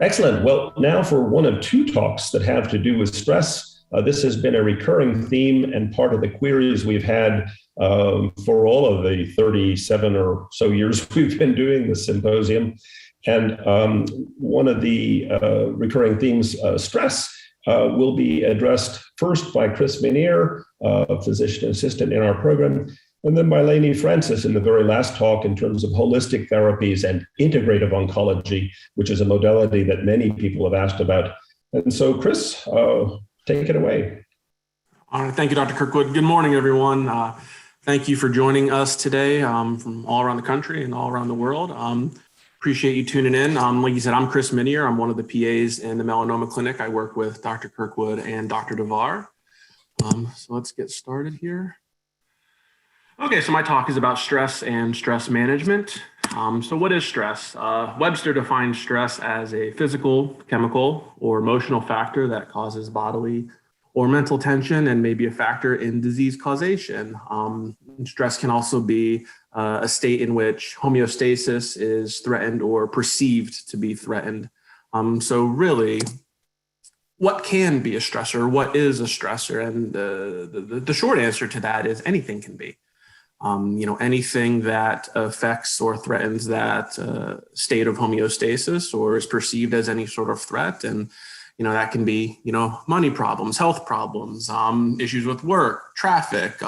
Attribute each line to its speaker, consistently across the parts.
Speaker 1: Excellent. Well, now for one of two talks that have to do with stress. This has been a recurring theme and part of the queries we've had for all of the 37 or so years we've been doing this symposium. And one of the recurring themes, stress, will be addressed first by Chris Minnier, a physician assistant in our program, and then by Lainey Francis in the very last talk in terms of holistic therapies and integrative oncology, which is a modality that many people have asked about. And so, Chris, take it away.
Speaker 2: All right, thank you, Dr. Kirkwood. Good morning, everyone. Thank you for joining us today from all around the country and all around the world. Appreciate you tuning in. Like you said, I'm Chris Minnier. I'm one of the PAs in the melanoma clinic. I work with Dr. Kirkwood and Dr. DeVar. So let's get started here. Okay, so my talk is about stress and stress management. So what is stress? Webster defines stress as a physical, chemical, or emotional factor that causes bodily or mental tension and may be a factor in disease causation. Stress can also be a state in which homeostasis is threatened or perceived to be threatened. So really, what can be a stressor? What is a stressor? And the short answer to that is anything can be. Anything that affects or threatens that state of homeostasis or is perceived as any sort of threat. And, that can be, money problems, health problems, issues with work, traffic,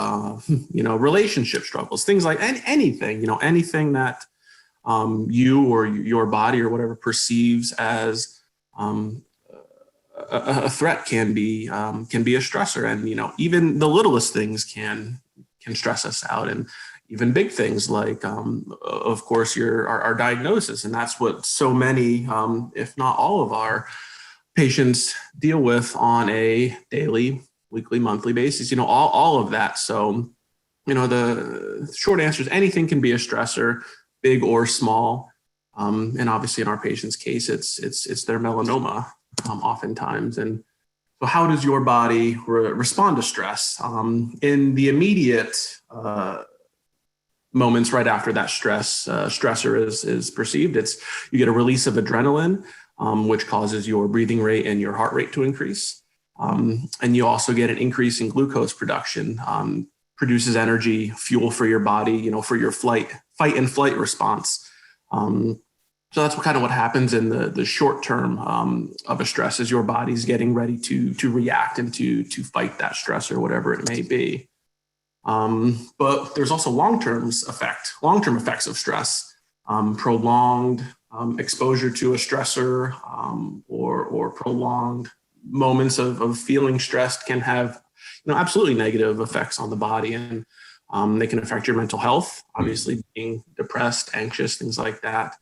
Speaker 2: relationship struggles, things like anything, anything that you or your body or whatever perceives as a threat can be a stressor. And, even the littlest things can stress us out, and even big things like, of course, our diagnosis. And that's what so many, if not all of our patients deal with on a daily, weekly, monthly basis, all of that. So, the short answer is anything can be a stressor, big or small. And obviously in our patient's case, it's their melanoma oftentimes. And so how does your body respond to stress? In the immediate moments right after that stressor is perceived, you get a release of adrenaline, which causes your breathing rate and your heart rate to increase. And you also get an increase in glucose production, produces energy, fuel for your body, for your fight and flight response. So that's what happens in the short term of a stress, is your body's getting ready to react and to fight that stress or whatever it may be. But there's also long-term effects of stress, prolonged exposure to a stressor or prolonged moments of feeling stressed can have absolutely negative effects on the body, and they can affect your mental health. Obviously, being depressed, anxious, things like that.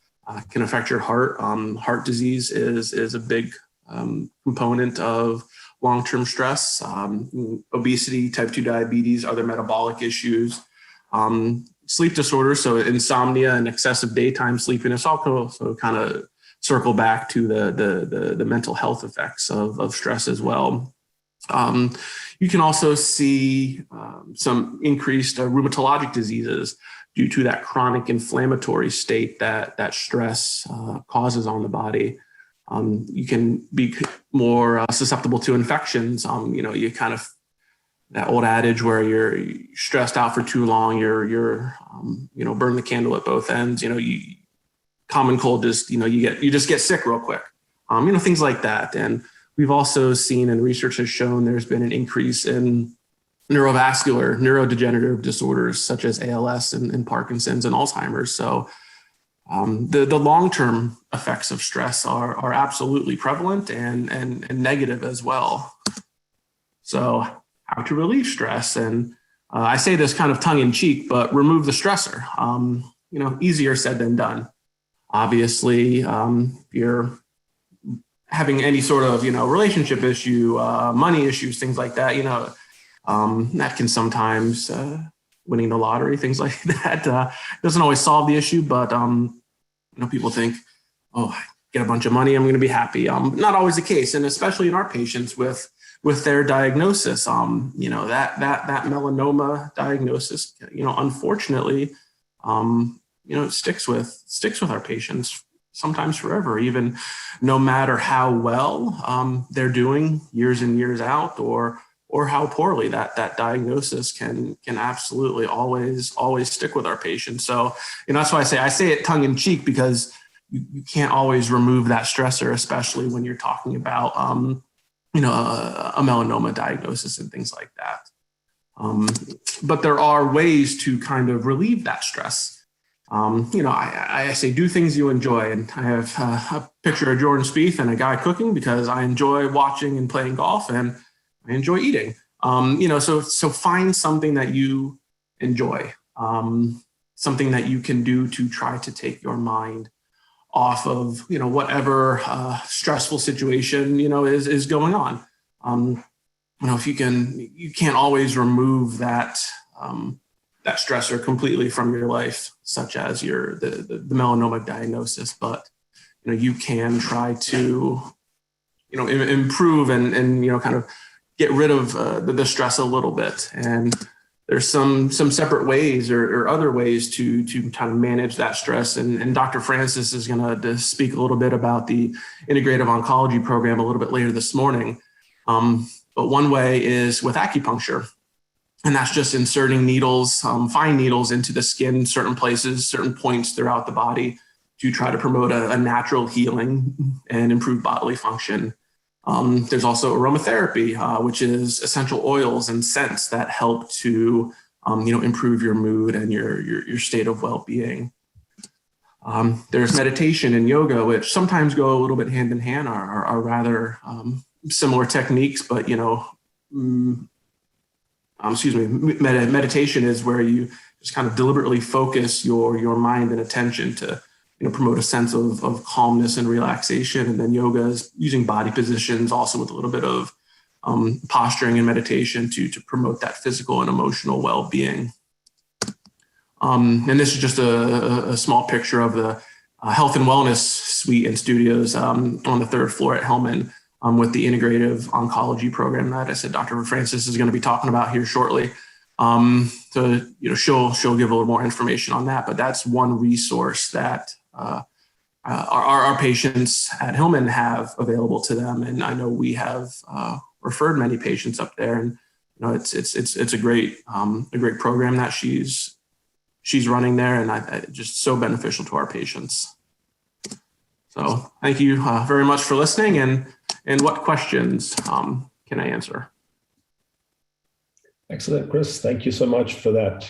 Speaker 2: Can affect your heart. Heart disease is a big component of long-term stress. Obesity, type 2 diabetes, other metabolic issues, sleep disorders, so insomnia and excessive daytime sleepiness, also kind of circle back to the mental health effects of stress as well. You can also see some increased rheumatologic diseases due to that chronic inflammatory state that stress causes on the body. You can be more susceptible to infections. You kind of, that old adage where you're stressed out for too long, you're burn the candle at both ends. Common cold, you just get sick real quick. Things like that. And we've also seen, and research has shown, there's been an increase in neurodegenerative disorders such as ALS and Parkinson's and Alzheimer's. So the long-term effects of stress are absolutely prevalent and negative as well. So how to relieve stress? And I say this kind of tongue in cheek, but remove the stressor. Easier said than done. Obviously, if you're having any sort of, relationship issue, money issues, things like that, that can sometimes, winning the lottery, things like that, doesn't always solve the issue, but, people think, oh, I get a bunch of money, I'm going to be happy. Not always the case. And especially in our patients with their diagnosis, that melanoma diagnosis, unfortunately, sticks with our patients sometimes forever, even no matter how well they're doing years and years out, or how poorly that diagnosis can absolutely always stick with our patients. So, that's why I say it tongue in cheek, because you can't always remove that stressor, especially when you're talking about, a melanoma diagnosis and things like that. But there are ways to kind of relieve that stress. I say do things you enjoy, and I have a picture of Jordan Spieth and a guy cooking because I enjoy watching and playing golf, and I enjoy eating. So find something that you enjoy, something that you can do to try to take your mind off of, whatever stressful situation, is going on. If you can't always remove that stressor completely from your life, such as the melanoma diagnosis, but you can try to improve and kind of get rid of the stress a little bit. And there's some separate ways or other ways to kind of manage that stress. And Dr. Francis is going to speak a little bit about the integrative oncology program a little bit later this morning. But one way is with acupuncture, and that's just inserting needles, fine needles into the skin, certain places, certain points throughout the body to try to promote a natural healing and improve bodily function. There's also aromatherapy, which is essential oils and scents that help to, improve your mood and your state of well-being. There's meditation and yoga, which sometimes go a little bit hand in hand, are rather similar techniques, but meditation is where you just kind of deliberately focus your mind and attention to promote a sense of calmness and relaxation. And then yoga is using body positions, also with a little bit of posturing and meditation to promote that physical and emotional well-being. And this is just a small picture of the health and wellness suite and studios on the third floor at Hillman, with the integrative oncology program that I said Dr. Francis is going to be talking about here shortly. So she'll give a little more information on that, but that's one resource that our patients at Hillman have available to them, and I know we have referred many patients up there, and it's a great program that she's running there, and just so beneficial to our patients. So thank you very much for listening, and what questions can I answer?
Speaker 1: Excellent, Chris. Thank you so much for that